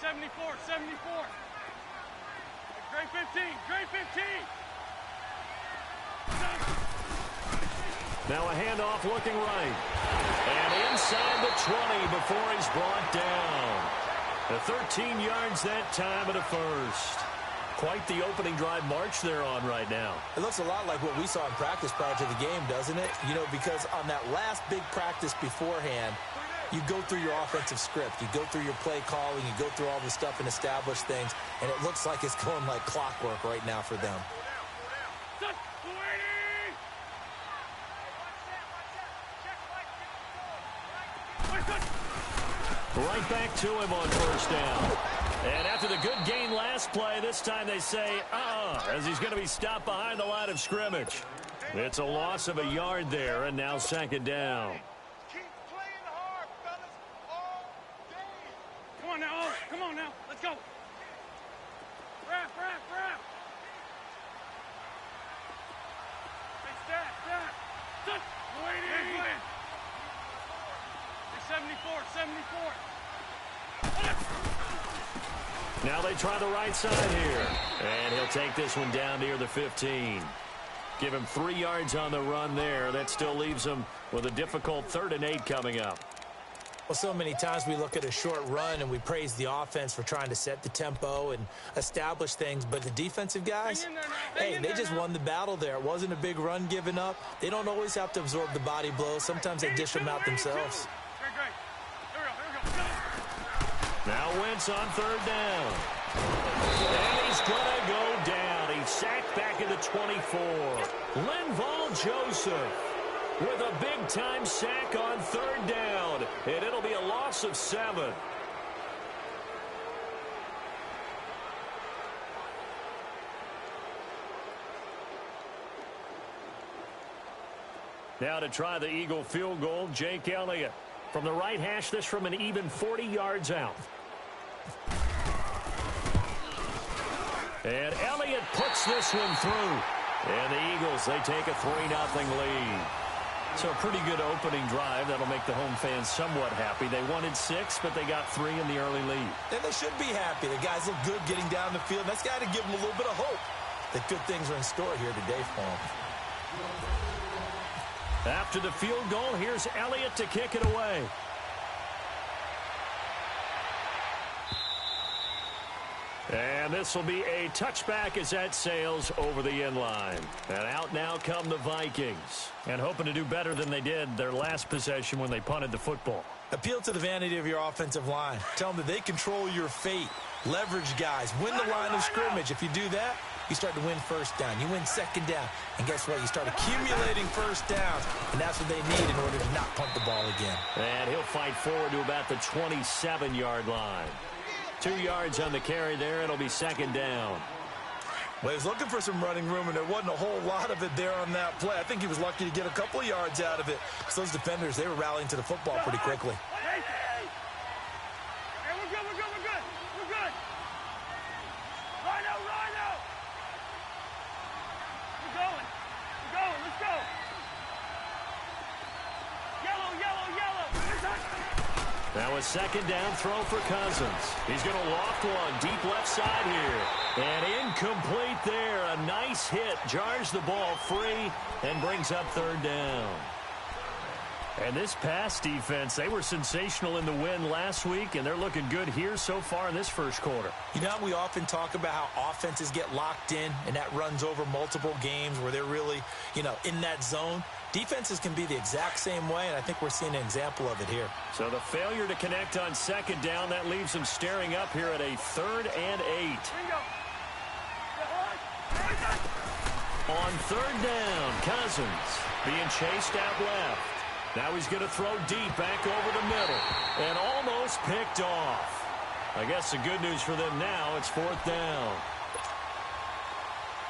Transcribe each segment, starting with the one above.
74, 74. Great 15, great 15. Now a handoff looking right. And inside the 20 before he's brought down. The 13 yards that time at a first. Quite the opening drive march they're on right now. It looks a lot like what we saw in practice prior to the game, doesn't it? You know, because on that last big practice beforehand, you go through your offensive script. You go through your play calling. You go through all the stuff and establish things. And it looks like it's going like clockwork right now for them. Right back to him on first down. And after the good gain last play, this time they say, as he's going to be stopped behind the line of scrimmage. It's a loss of a yard there, and now second down. Keep playing hard, fellas, all day. Come on now, come on now, let's go. Wrap. Hey, step. Waiting. 74, 74. Now they try the right side here. And he'll take this one down near the 15. Give him 3 yards on the run there. That still leaves him with a difficult 3rd and 8 coming up. Well, so many times we look at a short run and we praise the offense for trying to set the tempo and establish things. But the defensive guys, hey, they just won the battle there. It wasn't a big run given up. They don't always have to absorb the body blows. Sometimes they dish them out themselves. Now Wentz on 3rd down. And he's going to go down. He's sacked back at the 24. Linval Joseph with a big-time sack on 3rd down. And it'll be a loss of 7. Now to try the Eagle field goal, Jake Elliott. From the right hash, this from an even 40 yards out. And Elliott puts this one through. And the Eagles, they take a 3-0 lead. So a pretty good opening drive. That'll make the home fans somewhat happy. They wanted 6, but they got 3 in the early lead. And they should be happy. The guys look good getting down the field. That's got to give them a little bit of hope that good things are in store here today for them. After the field goal, here's Elliott to kick it away. And this will be a touchback as that sails over the end line. And out now come the Vikings. And hoping to do better than they did their last possession when they punted the football. Appeal to the vanity of your offensive line. Tell them that they control your fate. Leverage guys. Win the line of scrimmage. If you do that, you start to win first down. You win second down. And guess what? You start accumulating first downs. And that's what they need in order to not punt the ball again. And he'll fight forward to about the 27-yard line. 2 yards on the carry there. It'll be second down. Well, he was looking for some running room, and there wasn't a whole lot of it there on that play. I think he was lucky to get a couple of yards out of it. Because those defenders, they were rallying to the football pretty quickly. Hey, we're good. Rhino. We're going. Let's go. Yellow. Now a second down throw for Cousins. He's going to loft one deep left side here. And incomplete there. A nice hit. Jars the ball free and brings up 3rd down. And this pass defense, they were sensational in the win last week, and they're looking good here so far in this first quarter. You know, we often talk about how offenses get locked in, and that runs over multiple games where they're really, in that zone. Defenses can be the exact same way, and I think we're seeing an example of it here. So the failure to connect on second down, that leaves them staring up here at a 3rd and 8. On 3rd down, Cousins being chased out left. Now he's going to throw deep back over the middle and almost picked off. I guess the good news for them now, it's 4th down.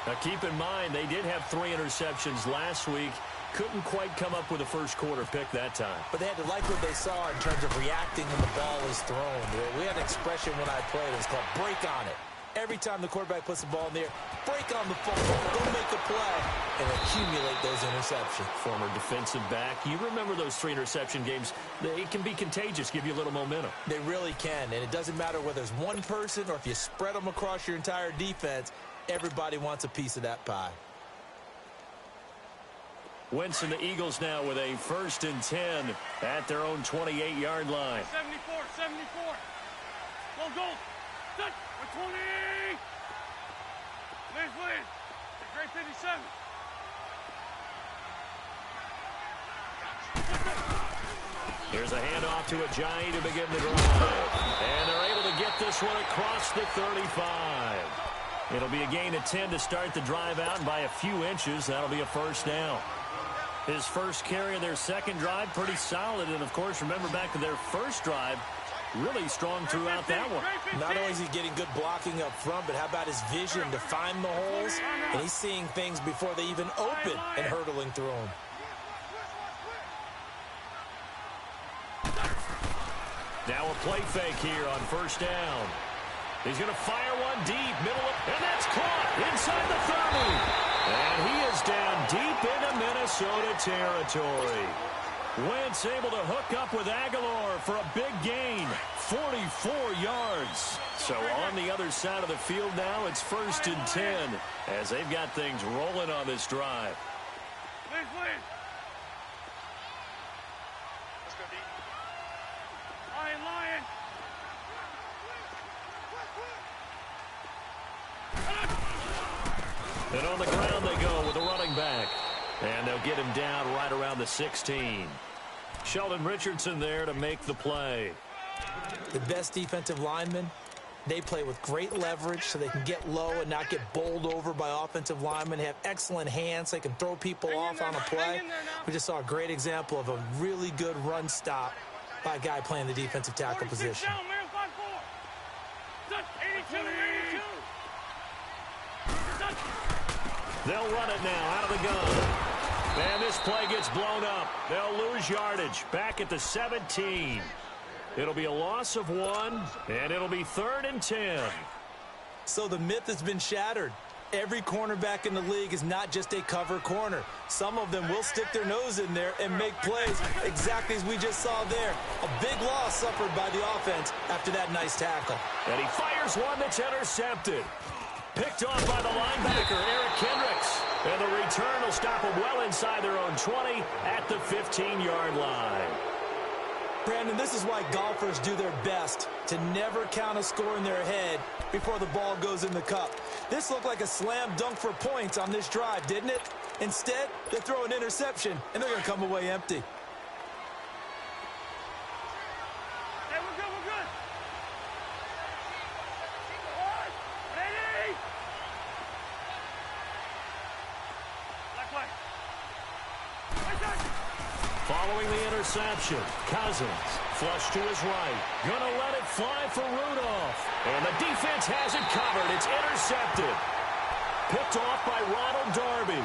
Now keep in mind, they did have 3 interceptions last week. Couldn't quite come up with a first quarter pick that time. But they had to like what they saw in terms of reacting when the ball is thrown. We had an expression when I played. It's called break on it. Every time the quarterback puts the ball in the air, break on the football, go make a play, and accumulate those interceptions. Former defensive back. You remember those 3 interception games. It can be contagious, give you a little momentum. They really can, and it doesn't matter whether it's one person or if you spread them across your entire defense, everybody wants a piece of that pie. Wentz and the Eagles now with a 1st and 10 at their own 28-yard line. 74, 74. Go. Set. 20. Liz. Great 57. Here's a handoff to Ajayi to begin the drive. And they're able to get this one across the 35. It'll be a gain of 10 to start the drive out, and by a few inches, that'll be a 1st down. His first carry of their 2nd drive, pretty solid. And, of course, remember back to their 1st drive, really strong throughout that one. Not only is he getting good blocking up front, but how about his vision to find the holes? And he's seeing things before they even open and hurtling through them. Now a play fake here on 1st down. He's going to fire one deep, and that's caught inside the 30. And he is down deep into Minnesota territory. Wentz able to hook up with Aguilar for a big gain, 44 yards. So on the other side of the field now, it's 1st and 10 as they've got things rolling on this drive. Liz. Lion. And on the ground they go with a running back. And they'll get him down right around the 16. Sheldon Richardson there to make the play. The best defensive linemen, they play with great leverage so they can get low and not get bowled over by offensive linemen. They have excellent hands. They can throw people off on a play. We just saw a great example of a really good run stop by a guy playing the defensive tackle position. Down, man, 5-4. 82. They'll run it now out of the gun. And this play gets blown up. They'll lose yardage back at the 17. It'll be a loss of 1, and it'll be 3rd and 10. So the myth has been shattered. Every cornerback in the league is not just a cover corner. Some of them will stick their nose in there and make plays exactly as we just saw there. A big loss suffered by the offense after that nice tackle. And he fires one that's intercepted. Picked off by the linebacker, Eric Kendricks. And the return will stop them well inside their own 20 at the 15-yard line. Brandon, this is why golfers do their best to never count a score in their head before the ball goes in the cup. This looked like a slam dunk for points on this drive, didn't it? Instead, they throw an interception, and they're going to come away empty. Hey, we're good. Ready? Black way. Following the interception, Cousins flush to his right. Gonna let it fly for Rudolph. And the defense has it covered. It's intercepted. Picked off by Ronald Darby.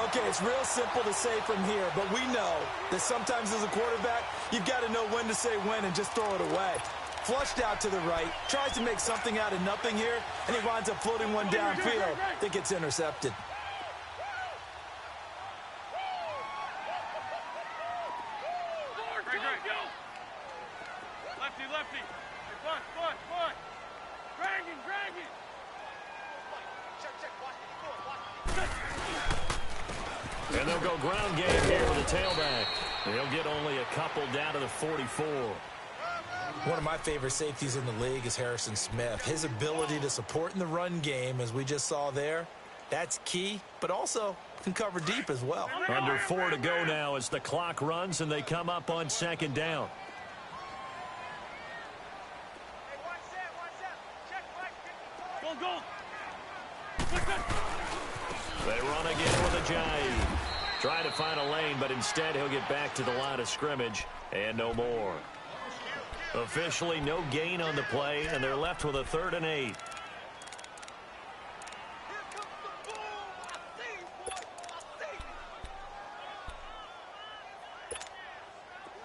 Okay, it's real simple to say from here, but we know that sometimes as a quarterback, you've got to know when to say when and just throw it away. Flushed out to the right, tries to make something out of nothing here, and he winds up floating one downfield that gets intercepted. Lefty. Foot. Dragging. And they'll go ground game here with the tailback. He'll get only a couple down to the 44. One of my favorite safeties in the league is Harrison Smith. His ability to support in the run game, as we just saw there, that's key, but also can cover deep as well. Under 4 to go now as the clock runs and they come up on 2nd down. Go. They run again with Ajayi. Trying to find a lane, but instead he'll get back to the line of scrimmage and no more. Officially no gain on the play, and they're left with a 3rd and 8.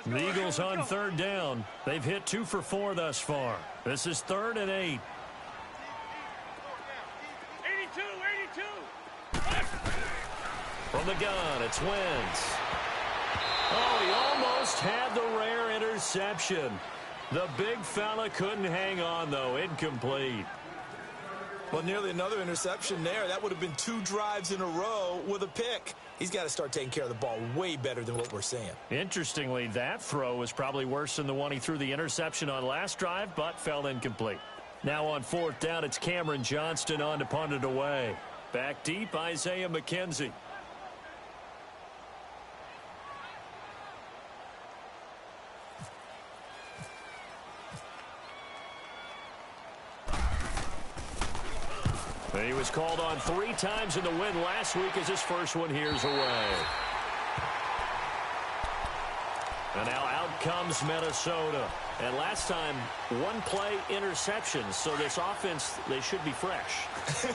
The Eagles on 3rd down. They've hit 2 for 4 thus far. This is 3rd and 8. From the gun, it's Wentz. Oh, he almost had the rare interception. The big fella couldn't hang on, though. Incomplete. Well, nearly another interception there. That would have been 2 drives in a row with a pick. He's got to start taking care of the ball way better than what we're seeing. Interestingly, that throw was probably worse than the one he threw the interception on last drive, but fell incomplete. Now on 4th down, it's Cameron Johnston on to punt it away. Back deep, Isaiah McKenzie. He was called on 3 times in the win last week as his first one here's away. And now out comes Minnesota. And last time, 1-play interceptions. So this offense, they should be fresh.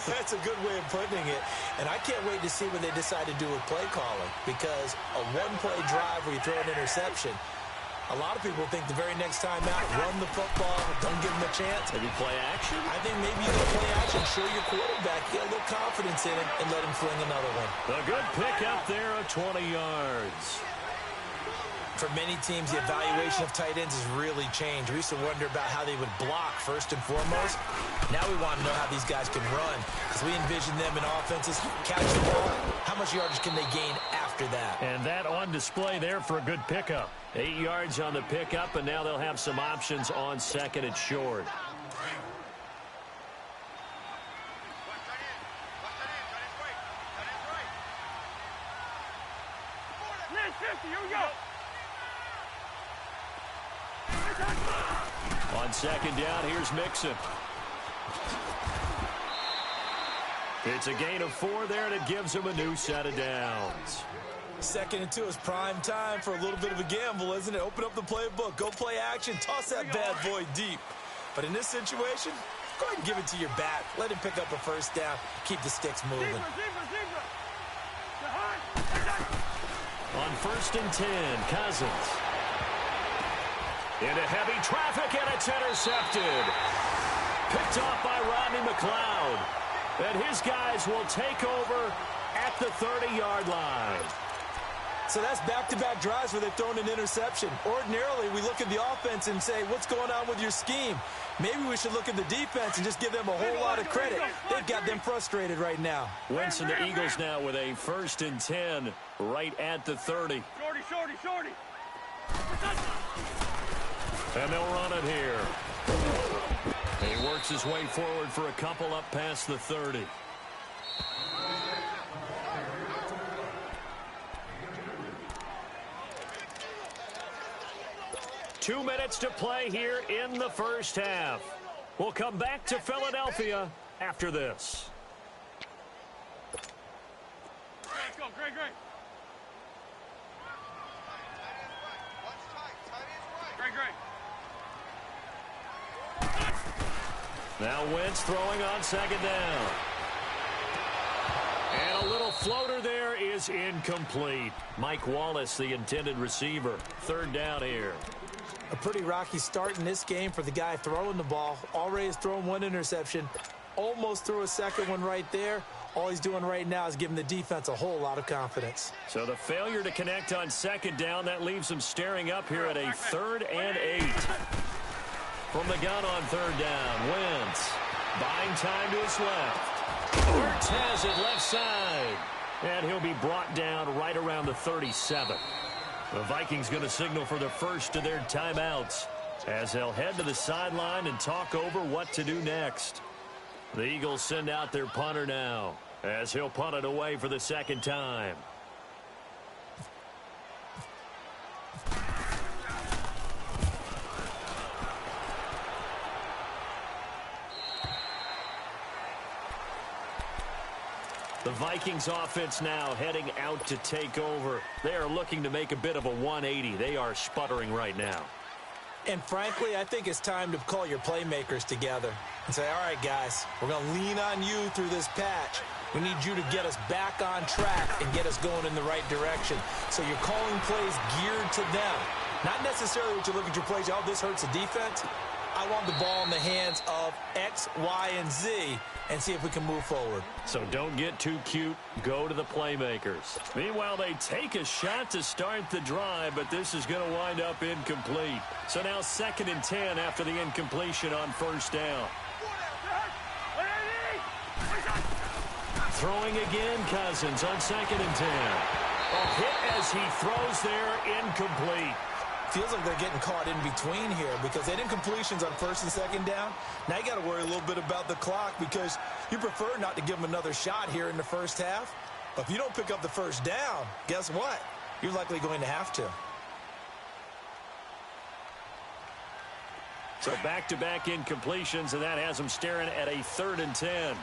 That's a good way of putting it. And I can't wait to see what they decide to do with play calling. Because a 1-play drive where you throw an interception, a lot of people think the very next time out, run the football, don't give them a chance. Maybe play action? I think maybe you can play action, show your quarterback, get a little confidence in him, and let him fling another one. A good pick up there of 20 yards. For many teams, the evaluation of tight ends has really changed. We used to wonder about how they would block first and foremost. Now we want to know how these guys can run. Because we envision them in offenses, catch the ball, how much yardage can they gain after that? And that on display there for a good pickup. 8 yards on the pickup, and now they'll have some options on 2nd and short. Here we go. On 2nd down, here's Mixon. It's a gain of 4 there, and it gives him a new set of downs. 2nd and 2 is prime time for a little bit of a gamble, isn't it? Open up the playbook, go play action, toss that bad boy deep. But in this situation, go ahead and give it to your back. Let him pick up a first down, keep the sticks moving. On 1st and 10, Cousins. Into heavy traffic, and it's intercepted. Picked off by Rodney McLeod. And his guys will take over at the 30-yard line. So that's back-to-back drives where they've thrown an interception. Ordinarily, we look at the offense and say, what's going on with your scheme? Maybe we should look at the defense and just give them a whole lot of credit. They've got them frustrated right now. Wentz and the Eagles now with a 1st and 10 right at the 30. Shorty. And they'll run it here. He works his way forward for a couple up past the 30. Two minutes to play here in the first half. We'll come back to Philadelphia after this. Let's go, Greg. Now Wentz throwing on 2nd down. And a little floater there is incomplete. Mike Wallace, the intended receiver. 3rd down here. A pretty rocky start in this game for the guy throwing the ball. Already has thrown 1 interception. Almost threw a 2nd one right there. All he's doing right now is giving the defense a whole lot of confidence. So the failure to connect on 2nd down, that leaves him staring up here at a 3rd and 8. From the gun on 3rd down, Wentz buying time to his left. Hurts has it left side. And he'll be brought down right around the 37. The Vikings going to signal for the first of their timeouts as they'll head to the sideline and talk over what to do next. The Eagles send out their punter now as he'll punt it away for the 2nd time. The Vikings offense now heading out to take over. They are looking to make a bit of a 180. They are sputtering right now. And frankly, I think it's time to call your playmakers together and say, all right, guys, we're going to lean on you through this patch. We need you to get us back on track and get us going in the right direction. So you're calling plays geared to them. Not necessarily what you look at your plays, oh, this hurts the defense. I want the ball in the hands of X, Y, and Z and see if we can move forward. So don't get too cute. Go to the playmakers. Meanwhile, they take a shot to start the drive, but this is going to wind up incomplete. So now 2nd and 10 after the incompletion on first down. Throwing again, Cousins on 2nd and 10. A hit as he throws there, incomplete. Feels like they're getting caught in between here because they did completions on 1st and 2nd down. Now you got to worry a little bit about the clock because you prefer not to give them another shot here in the first half. But if you don't pick up the first down, guess what? You're likely going to have to. So back-to-back incompletions, and that has them staring at a 3rd and 10.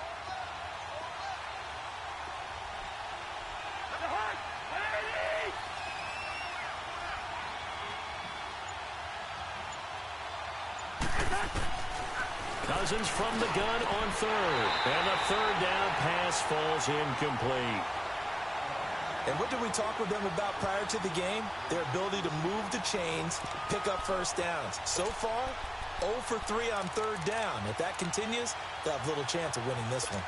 Cousins from the gun on 3rd. And the 3rd down pass falls incomplete. And what did we talk with them about prior to the game? Their ability to move the chains, pick up first downs. So far, 0 for 3 on 3rd down. If that continues, they'll have little chance of winning this one.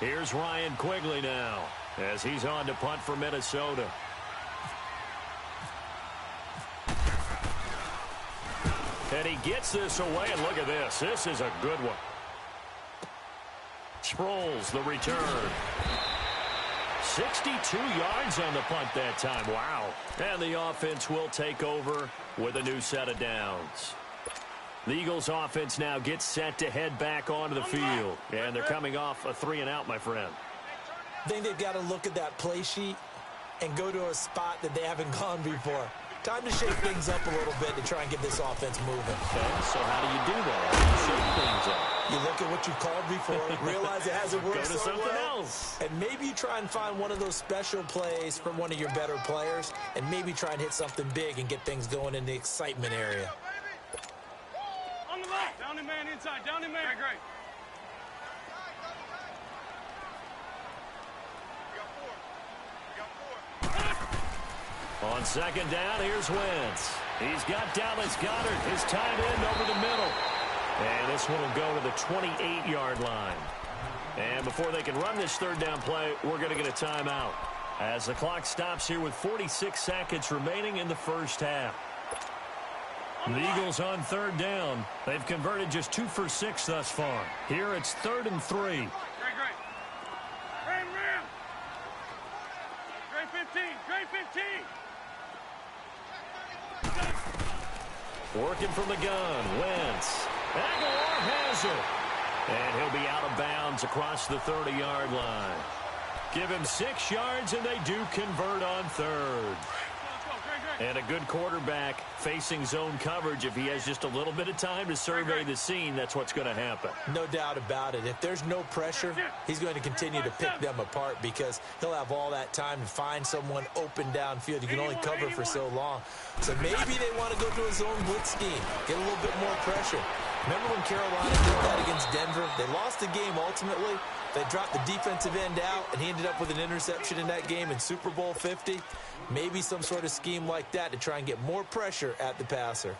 Here's Ryan Quigley now as he's on to punt for Minnesota. And he gets this away, and look at this. This is a good one. Sproles, the return. 62 yards on the punt that time. Wow. And the offense will take over with a new set of downs. The Eagles offense now gets set to head back onto the field. And they're coming off a 3-and-out, my friend. I think they've got to look at that play sheet and go to a spot that they haven't gone before. Time to shake things up a little bit to try and get this offense moving. Okay, so how do you do that? How do you shake things up? You look at what you've called before, realize it hasn't worked Go to so something well, else. and maybe you try and find one of those special plays from one of your better players, and maybe try and hit something big and get things going in the excitement area. On the left. Down the man inside. Down the man. Great. On 2nd down, here's Wentz. He's got Dallas Goedert, his tight end, over the middle. And this one will go to the 28-yard line. And before they can run this 3rd down play, we're going to get a timeout as the clock stops here with 46 seconds remaining in the first half. The Eagles on 3rd down. They've converted just 2 for 6 thus far. Here it's 3rd and 3. Great. Ram. Great 15. Great 15. Working from the gun, Wentz. Aguilar has it. And he'll be out of bounds across the 30-yard line. Give him 6 yards, and they do convert on 3rd. And a good quarterback facing zone coverage. If he has just a little bit of time to survey the scene, that's what's going to happen. No doubt about it. If there's no pressure, he's going to continue to pick them apart because he'll have all that time to find someone open downfield. You can only cover for so long. So maybe they want to go to a zone blitz scheme, get a little bit more pressure. Remember when Carolina did that against Denver? They lost the game ultimately. They dropped the defensive end out, and he ended up with an interception in that game in Super Bowl 50. Maybe some sort of scheme like that to try and get more pressure at the passer.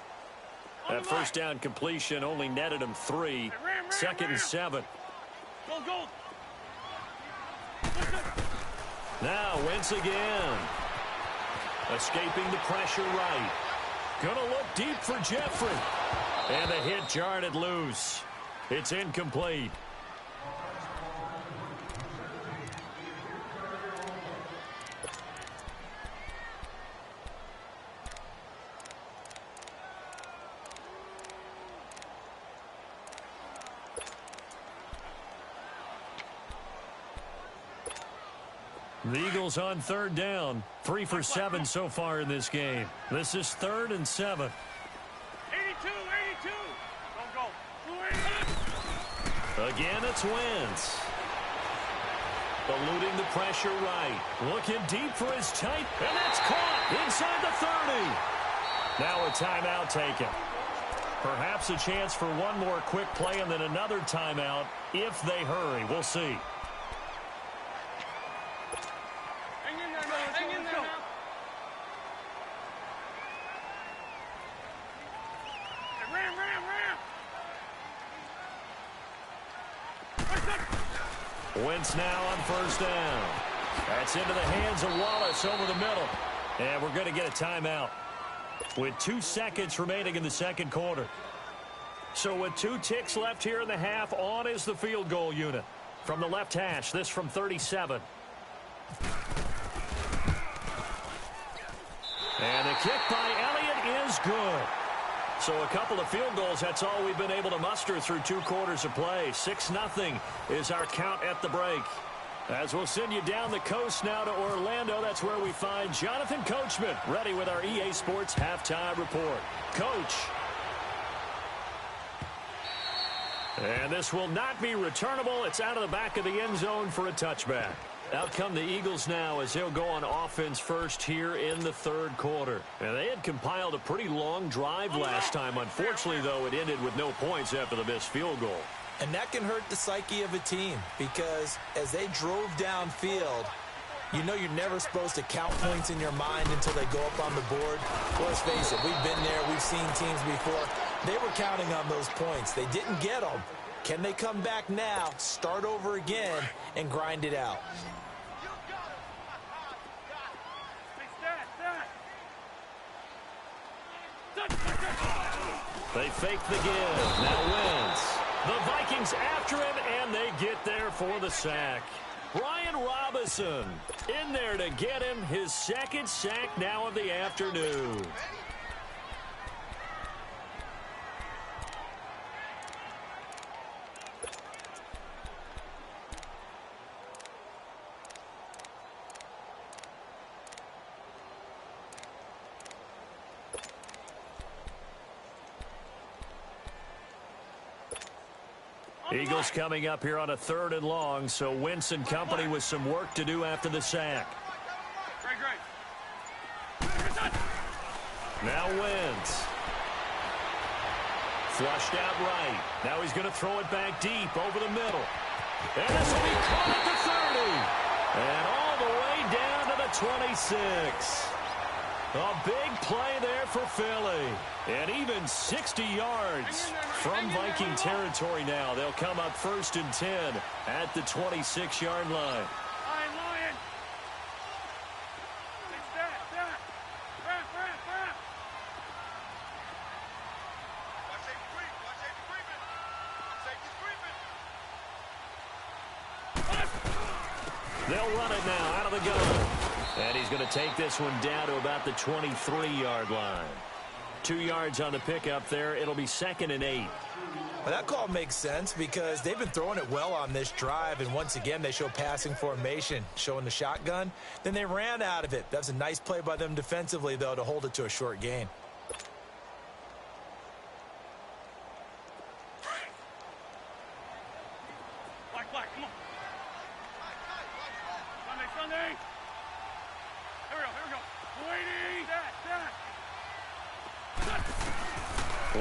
That first down completion only netted him 3. 2nd and 7. Go. Now Wentz again. Escaping the pressure right. Gonna look deep for Jeffrey. And the hit jarred it loose. It's incomplete. The Eagles on 3rd down. 3 for 7 so far in this game. This is 3rd and 7. 82. Don't go. Again, it's Wentz. Eluding the pressure right. Looking deep for his tight. And that's caught inside the 30. Now a timeout taken. Perhaps a chance for one more quick play and then another timeout if they hurry. We'll see. Hang in there, man. Hang in there now. Hey, ram. Wentz now on first down. That's into the hands of Wallace over the middle. And we're going to get a timeout with 2 seconds remaining in the second quarter. So with 2 ticks left here in the half, on is the field goal unit. From the left hash, this from 37. And the kick by Elliott is good. So a couple of field goals, that's all we've been able to muster through 2 quarters of play. 6-0 is our count at the break. As we'll send you down the coast now to Orlando, that's where we find Jonathan Coachman, ready with our EA Sports Halftime Report. Coach. And this will not be returnable. It's out of the back of the end zone for a touchback. Out come the Eagles now as they'll go on offense first here in the third quarter. And they had compiled a pretty long drive last time. Unfortunately, though, it ended with no points after the missed field goal. And that can hurt the psyche of a team because as they drove downfield, you know you're never supposed to count points in your mind until they go up on the board. Well, let's face it, we've been there. We've seen teams before. They were counting on those points. They didn't get them. Can they come back now, start over again, and grind it out? They fake the give. Now Wentz. The Vikings after him, and they get there for the sack. Brian Robinson in there to get him his second sack now of the afternoon. Eagles coming up here on a 3rd and long, so Wentz and company with some work to do after the sack. Great. Now Wentz. Flushed out right. Now he's going to throw it back deep over the middle. And this will be caught at the 30. And all the way down to the 26. A big play there for Philly. And even 60 yards from Viking territory now. They'll come up 1st and 10 at the 26-yard line. Lion. It's that. Wrap. Watch safety creeping. They'll run it now out of the gun. And he's going to take this one down to about the 23-yard line. 2 yards on the pickup there. It'll be 2nd and 8. Well, that call makes sense because they've been throwing it well on this drive, and once again they show passing formation, showing the shotgun. Then they ran out of it. That's a nice play by them defensively, though, to hold it to a short gain. Black, come on. Sunday. Here we go. Waiting.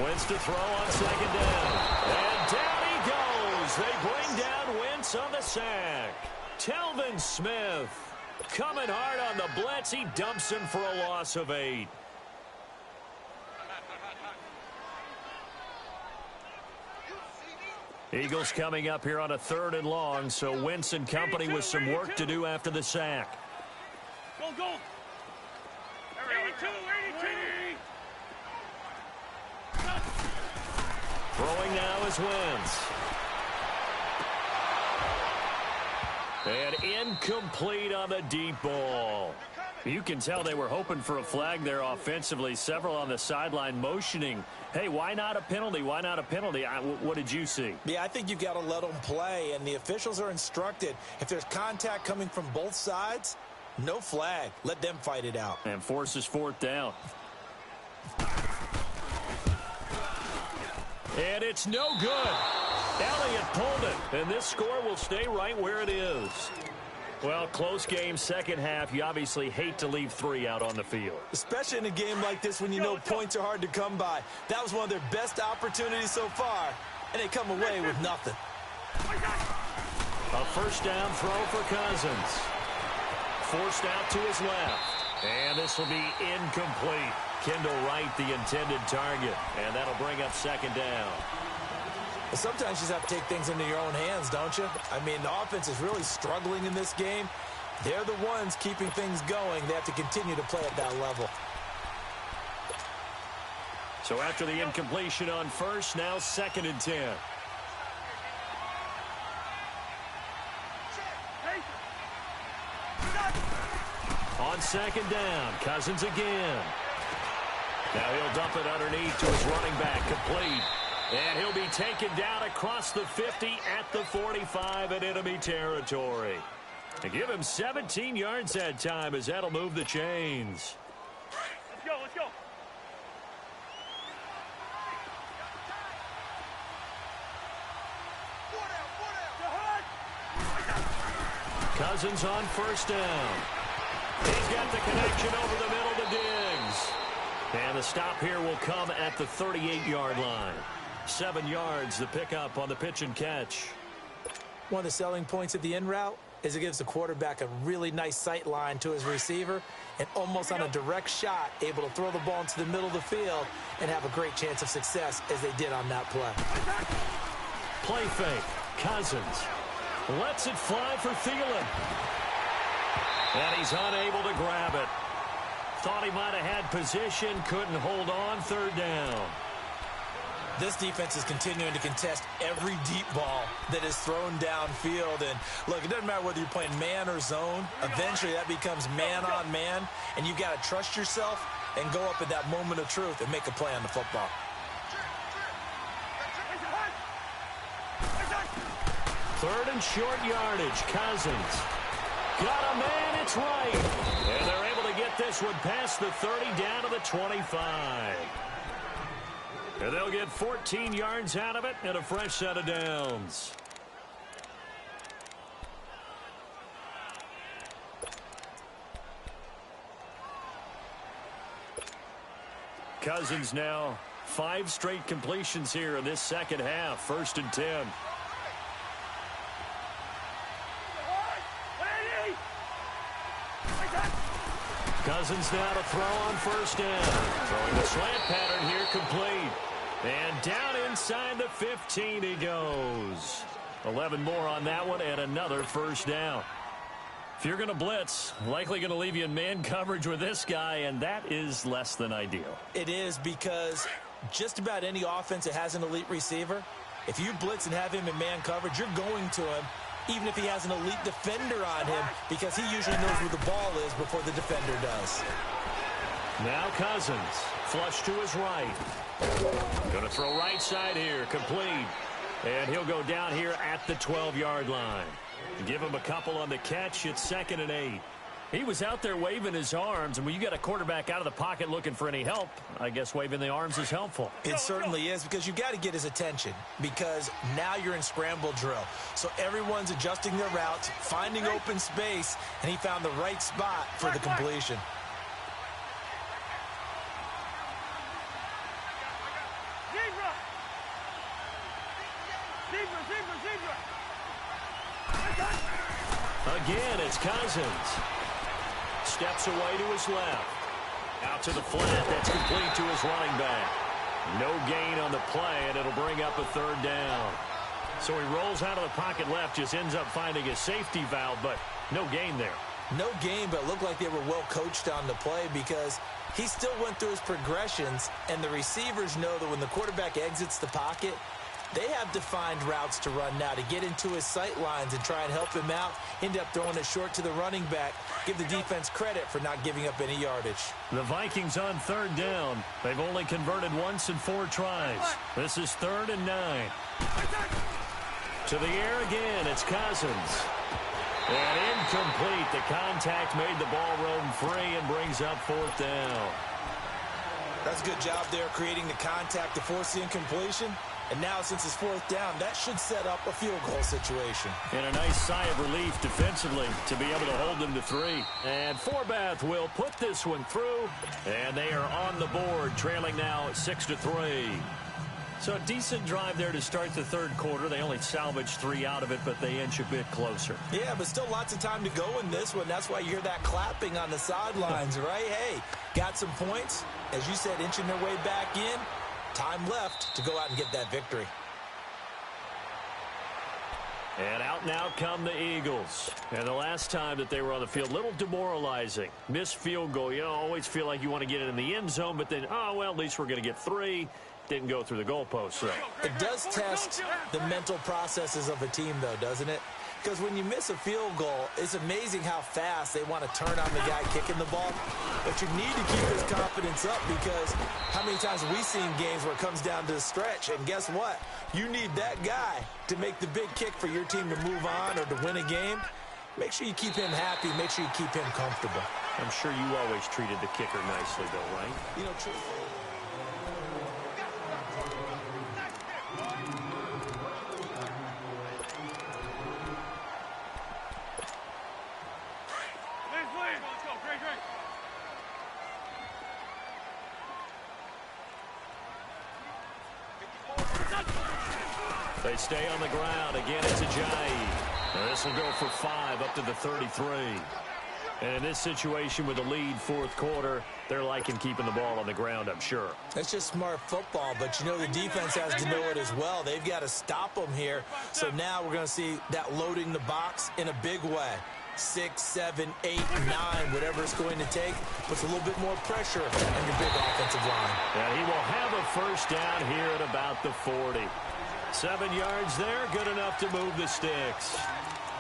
Wentz to throw on 2nd down. And down he goes. They bring down Wentz on the sack. Telvin Smith coming hard on the blitz. He dumps him for a loss of 8. Eagles coming up here on a 3rd and long, so Wentz and company with some work to do after the sack. Go. 82. Throwing now is Wentz. And incomplete on the deep ball. You can tell they were hoping for a flag there offensively. Several on the sideline motioning. Hey, why not a penalty? Why not a penalty? What did you see? Yeah, I think you've got to let them play, and the officials are instructed. If there's contact coming from both sides, no flag. Let them fight it out. And forces 4th down. And it's no good. Elliott pulled it, and this score will stay right where it is. Well, close game, second half. You obviously hate to leave 3 out on the field. Especially in a game like this when you know points are hard to come by. That was one of their best opportunities so far, and they come away with nothing. A first down throw for Cousins. Forced out to his left. And this will be incomplete. Kendall Wright, the intended target. And that'll bring up second down. Well, sometimes you just have to take things into your own hands, don't you? I mean, the offense is really struggling in this game. They're the ones keeping things going. They have to continue to play at that level. So after the incompletion on first, now 2nd and 10. On 2nd down, Cousins again. Now he'll dump it underneath to his running back, complete. And he'll be taken down across the 50 at the 45 in enemy territory. And give him 17 yards that time as that'll move the chains. Let's go, let's go. Cousins on first down. He's got the connection over the middle to Diggs. And the stop here will come at the 38-yard line. 7 yards, the pickup on the pitch and catch. One of the selling points of the in route is it gives the quarterback a really nice sight line to his receiver and almost on a direct shot able to throw the ball into the middle of the field and have a great chance of success as they did on that play. Play fake. Cousins lets it fly for Thielen. And he's unable to grab it. Thought he might have had position, couldn't hold on, 3rd down. This defense is continuing to contest every deep ball that is thrown downfield. And look, it doesn't matter whether you're playing man or zone. Eventually that becomes man on man, and you've got to trust yourself and go up at that moment of truth and make a play on the football. 3rd and short yardage. Cousins got a man, it's right. And they're able to get this one past the 30 down to the 25. And they'll get 14 yards out of it and a fresh set of downs. Cousins now 5 straight completions here in this second half. 1st and 10. Cousins now to throw on first down. Throwing the slant pattern here, complete. And down inside the 15 he goes. 11 more on that one and another first down. If you're going to blitz, likely going to leave you in man coverage with this guy, and that is less than ideal. It is, because just about any offense that has an elite receiver, if you blitz and have him in man coverage, you're going to him even if he has an elite defender on him, because he usually knows where the ball is before the defender does. Now Cousins, flush to his right. Going to throw right side here, complete. And he'll go down here at the 12-yard line. Give him a couple on the catch. It's 2nd and 8. He was out there waving his arms, and when you got a quarterback out of the pocket looking for any help, I guess waving the arms is helpful. It certainly is, because you've got to get his attention, because now you're in scramble drill. So everyone's adjusting their routes, finding open space, and he found the right spot for the completion. Again, it's Cousins. Steps away to his left. Out to the flat. That's complete to his running back. No gain on the play, and it'll bring up a 3rd down. So he rolls out of the pocket left, just ends up finding a safety valve, but no gain there. No gain, but it looked like they were well coached on the play, because he still went through his progressions, and the receivers know that when the quarterback exits the pocket, they have defined routes to run now to get into his sight lines and try and help him out. End up throwing it short to the running back. Give the defense credit for not giving up any yardage. The Vikings on 3rd down. They've only converted once in 4 tries. This is 3rd and 9. To the air again, it's Cousins. And incomplete. The contact made the ball roam free and brings up 4th down. That's a good job there creating the contact to force the incompletion. And now, since it's fourth down, that should set up a field goal situation. And a nice sigh of relief defensively to be able to hold them to 3. And Forbath will put this one through, and they are on the board, trailing now 6-3. So a decent drive there to start the third quarter. They only salvaged 3 out of it, but they inch a bit closer. Yeah, but still lots of time to go in this one. That's why you hear that clapping on the sidelines, right? Hey, got some points. As you said, inching their way back in. Time left to go out and get that victory. And out and out come the Eagles. And the last time that they were on the field, little demoralizing. Missed field goal. You always feel like you want to get it in the end zone, but then, oh, well, at least we're going to get 3. Didn't go through the goalpost, though. It does test the mental processes of a team, though, doesn't it? Because when you miss a field goal, it's amazing how fast they want to turn on the guy kicking the ball. But you need to keep his confidence up, because how many times have we seen games where it comes down to the stretch? And guess what? You need that guy to make the big kick for your team to move on or to win a game. Make sure you keep him happy. Make sure you keep him comfortable. I'm sure you always treated the kicker nicely, though, right? You know, truthfully. They stay on the ground. Again, it's Ajayi. This will go for 5 up to the 33. And in this situation with the lead fourth quarter, they're liking keeping the ball on the ground, I'm sure. That's just smart football, but you know the defense has to know it as well. They've got to stop them here. So now we're going to see that loading the box in a big way. 6, 7, 8, 9, whatever it's going to take, puts a little bit more pressure on your big offensive line. And he will have a first down here at about the 40. 7 yards there, good enough to move the sticks.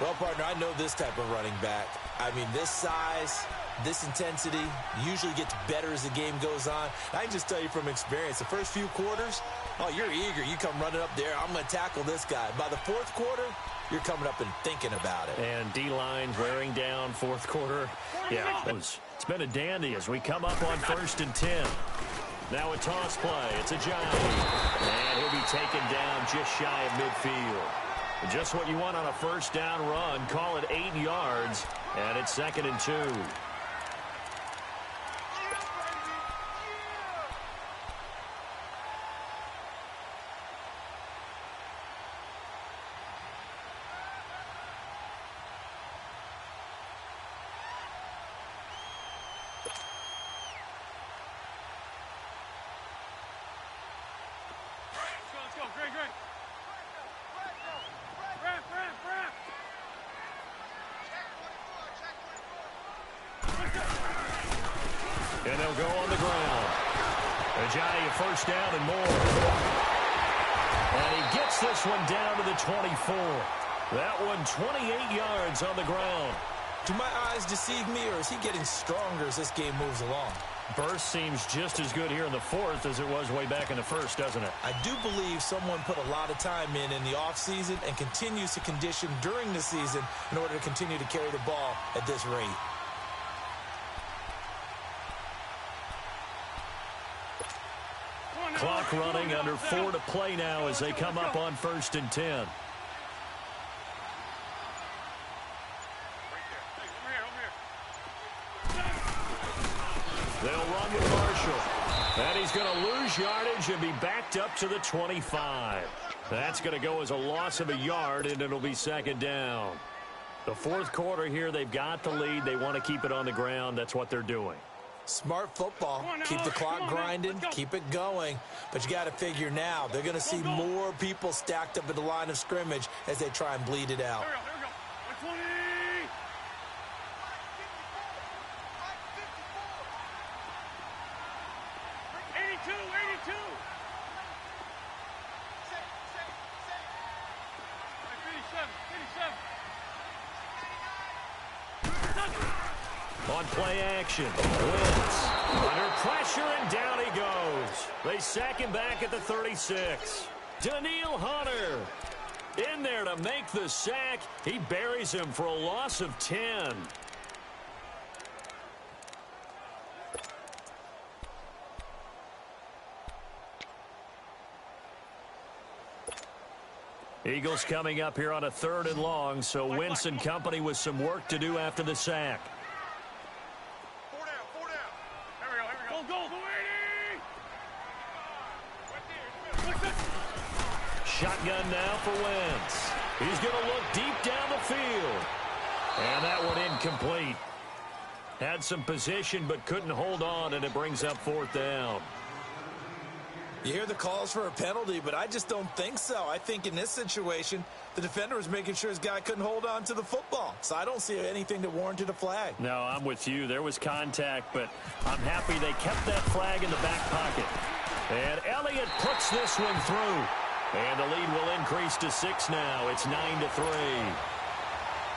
Well, partner, I know this type of running back. I mean, this size, this intensity usually gets better as the game goes on. I can just tell you from experience, the first few quarters, oh, you're eager. You come running up there, I'm going to tackle this guy. By the fourth quarter, you're coming up and thinking about it. And D-line wearing down fourth quarter. Yeah, it's been a dandy as we come up on 1st and 10. Now a toss play. It's Ajayi. And he'll be taken down just shy of midfield. Just what you want on a first down run. Call it 8 yards. And it's 2nd and 2. And they'll go on the ground. Ajayi, first down and more. And he gets this one down to the 24. That one 28 yards on the ground. Do my eyes deceive me, or is he getting stronger as this game moves along? Burst seems just as good here in the fourth as it was way back in the first, doesn't it? I do believe someone put a lot of time in the offseason and continues to condition during the season in order to continue to carry the ball at this rate. Clock running, under 4 to play now as they come up on 1st and 10. They'll run with Marshall. And he's going to lose yardage and be backed up to the 25. That's going to go as a loss of a yard, and it'll be 2nd down. The fourth quarter here, they've got the lead. They want to keep it on the ground. That's what they're doing. Smart football. Keep the clock grinding, keep it going. But you got to figure now, they're going to see more people stacked up at the line of scrimmage as they try and bleed it out. Here we go. 20. 82, 82. On play action, Wentz under pressure, and down he goes. They sack him back at the 36. Daniil Hunter in there to make the sack. He buries him for a loss of 10. Eagles coming up here on a 3rd and long, so Wentz and company with some work to do after the sack. 4 down, 4 down. Here we go. Go, 80. Shotgun now for Wentz. He's going to look deep down the field. And that one incomplete. Had some position but couldn't hold on, and it brings up 4th down. You hear the calls for a penalty, but I just don't think so. I think in this situation, the defender was making sure his guy couldn't hold on to the football. So I don't see anything that warranted a flag. No, I'm with you. There was contact, but I'm happy they kept that flag in the back pocket. And Elliott puts this one through. And the lead will increase to 6 now. It's 9-3.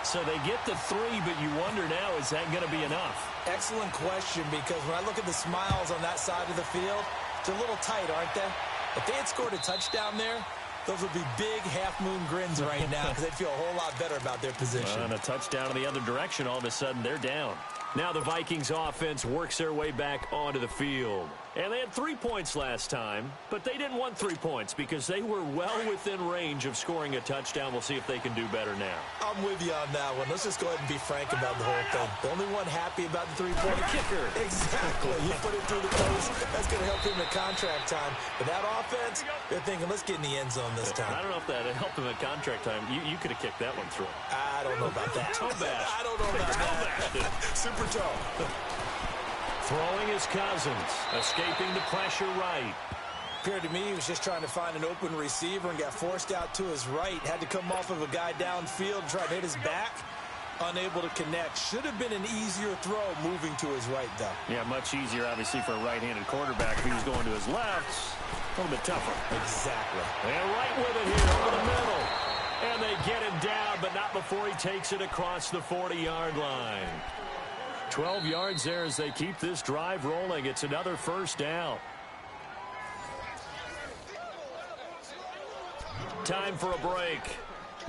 So they get the 3, but you wonder now, is that going to be enough? Excellent question, because when I look at the smiles on that side of the field, they're a little tight, aren't they? If they had scored a touchdown there, those would be big half-moon grins right now because they'd feel a whole lot better about their position. And a touchdown in the other direction, all of a sudden they're down. Now the Vikings offense works their way back onto the field. And they had 3 points last time, but they didn't want 3 points because they were well within range of scoring a touchdown. We'll see if they can do better now. I'm with you on that one. Let's just go ahead and be frank about the whole thing. The only one happy about the 3-point kicker. Exactly. You put it through the post. That's going to help him at contract time. But that offense, they're thinking, let's get in the end zone this time. I don't know if that helped him at contract time. You could have kicked that one through. I don't know about that. I don't know about that. Super toe. Throwing is Cousins, escaping the pressure right. Appeared to me he was just trying to find an open receiver and got forced out to his right. Had to come off of a guy downfield, try to hit his back. Unable to connect. Should have been an easier throw moving to his right, though. Yeah, much easier, obviously, for a right-handed quarterback. If he was going to his left, a little bit tougher. Exactly. And right with it here over the middle. And they get him down, but not before he takes it across the 40-yard line. 12 yards there as they keep this drive rolling. It's another 1st down. Time for a break.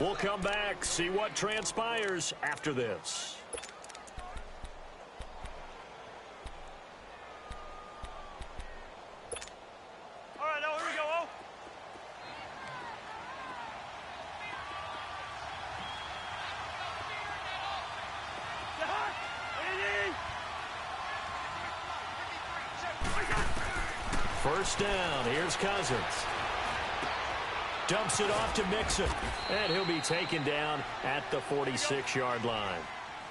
We'll come back, see what transpires after this. All right, now here we go. First down. Here's Cousins. Dumps it off to Mixon. And he'll be taken down at the 46-yard line.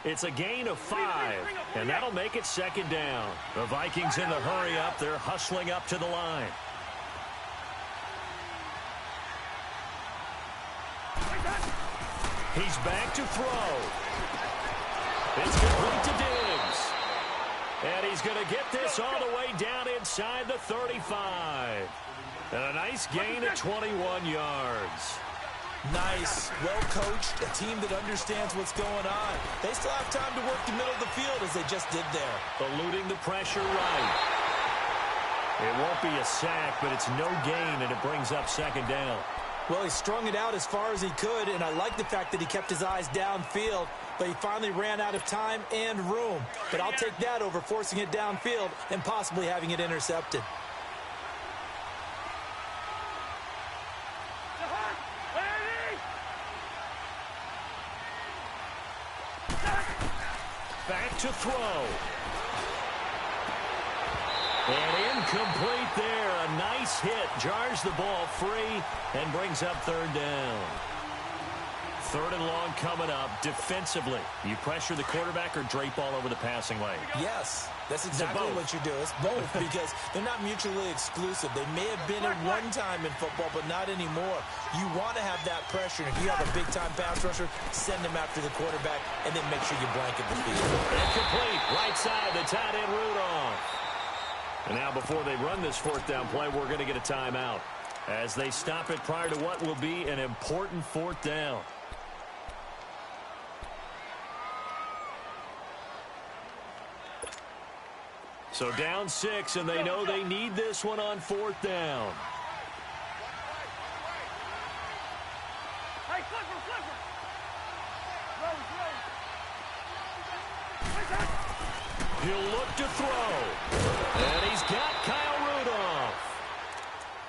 It's a gain of 5, and that'll make it 2nd down. The Vikings in the hurry up. They're hustling up to the line. He's back to throw. It's complete to Diggs. And he's going to get this all the way down inside the 35. And a nice gain of 21 yards. Nice, well-coached, a team that understands what's going on. They still have time to work the middle of the field as they just did there. Eluding the pressure right. It won't be a sack, but it's no gain, and it brings up 2nd down. Well, he strung it out as far as he could, and I like the fact that he kept his eyes downfield, but he finally ran out of time and room. But I'll take that over forcing it downfield and possibly having it intercepted. Back to throw. And incomplete there. A nice hit. Jars the ball free and brings up 3rd down. 3rd and long coming up. Defensively, you pressure the quarterback or drape all over the passing lane? Yes, that's exactly what you do. It's both because they're not mutually exclusive. They may have been at one time in football, but not anymore. You want to have that pressure. If you have a big-time pass rusher, send him after the quarterback, and then make sure you blanket the field. Incomplete. Right side, the tight end Rudolph. And now before they run this 4th down play, we're going to get a timeout as they stop it prior to what will be an important 4th down. So down 6, and they know they need this one on 4th down. Hey, flipper. Rose. He'll look to throw. And he's got Kyle Rudolph.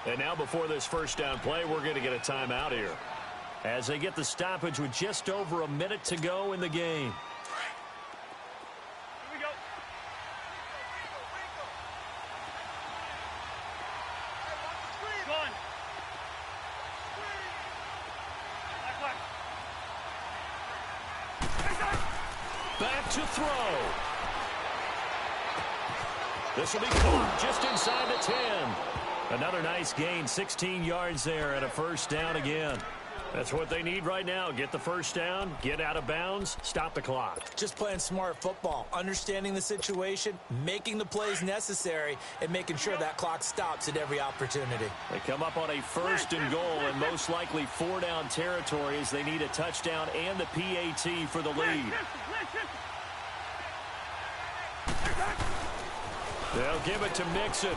And now before this 1st down play, we're going to get a timeout here. as they get the stoppage with just over a minute to go in the game. Here we go. Go on. Back to throw. This will be caught just inside the 10. Another nice gain, 16 yards there and a first down again. That's what they need right now. Get the first down, get out of bounds, stop the clock. Just playing smart football, understanding the situation, making the plays necessary, and making sure that clock stops at every opportunity. They come up on a first and goal and most likely 4-down territory as they need a touchdown and the PAT for the lead. They'll give it to Mixon.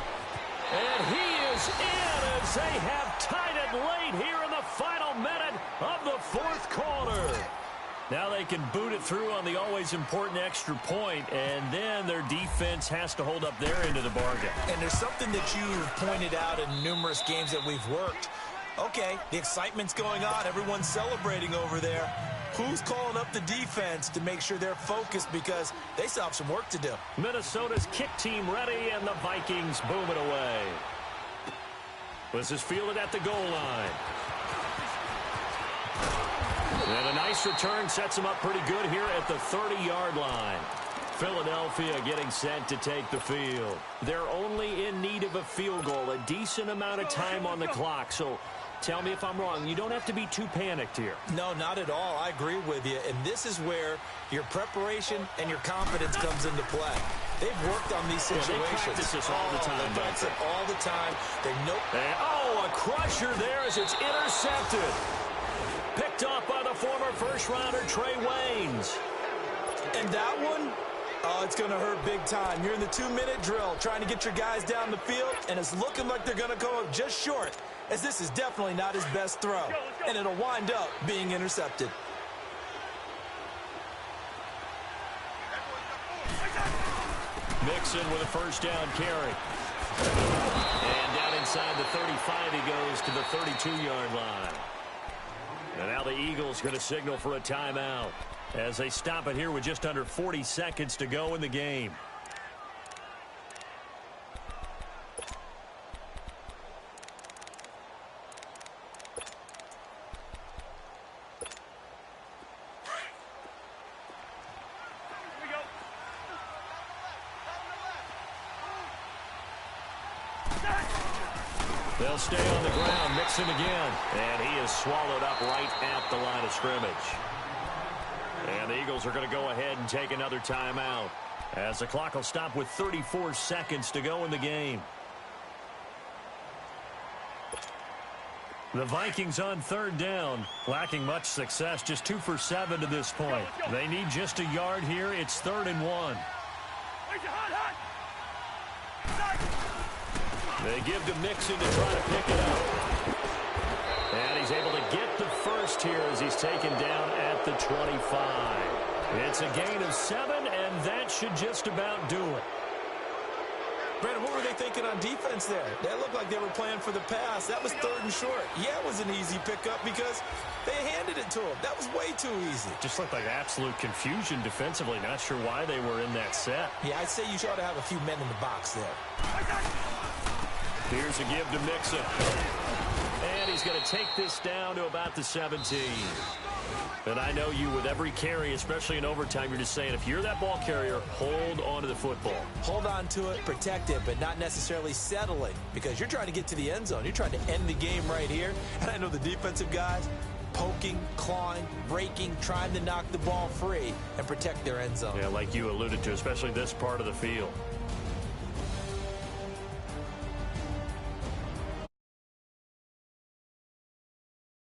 And he is in as they have tied it late here in the final minute of the fourth quarter. Now they can boot it through on the always important extra point, and then their defense has to hold up their end of the bargain. And there's something that you've pointed out in numerous games that we've worked. Okay, the excitement's going on. Everyone's celebrating over there. Who's calling up the defense to make sure they're focused because they still have some work to do? Minnesota's kick team ready, and the Vikings boom it away. This is fielded at the goal line. And a nice return sets them up pretty good here at the 30-yard line. Philadelphia getting set to take the field. They're only in need of a field goal, a decent amount of time on the clock, so tell me if I'm wrong. You don't have to be too panicked here. No, not at all. I agree with you. And this is where your preparation and your confidence comes into play. They've worked on these situations. Yeah, they practice this all the time. They practice it all the time. They know. And, a crusher there as it's intercepted. Picked off by the former first-rounder Trey Waynes. And that one, it's going to hurt big time. You're in the 2-minute drill trying to get your guys down the field, and it's looking like they're going to go up just short, as this is definitely not his best throw, and it'll wind up being intercepted. Mixon with a first down carry. And down inside the 35 he goes to the 32-yard line. And now the Eagles going to signal for a timeout as they stop it here with just under 40 seconds to go in the game. They'll stay on the ground. Mixon again. And he is swallowed up right at the line of scrimmage. And the Eagles are going to go ahead and take another timeout as the clock will stop with 34 seconds to go in the game. The Vikings on third down, lacking much success, just 2 for 7 to this point. They need just a yard here. It's 3rd and 1. They give to Mixon to try to pick it up. And he's able to get the first here as he's taken down at the 25. It's a gain of 7, and that should just about do it. Brandon, what were they thinking on defense there? That looked like they were playing for the pass. That was 3rd and short. Yeah, it was an easy pickup because they handed it to him. That was way too easy. Just looked like absolute confusion defensively. Not sure why they were in that set. Yeah, I'd say you ought to have a few men in the box there. Here's a give to Mixon. And he's going to take this down to about the 17. And I know you, with every carry, especially in overtime, you're just saying, if you're that ball carrier, hold on to the football. Hold on to it, protect it, but not necessarily settle it, because you're trying to get to the end zone. You're trying to end the game right here. And I know the defensive guys poking, clawing, breaking, trying to knock the ball free and protect their end zone. Yeah, like you alluded to, especially this part of the field.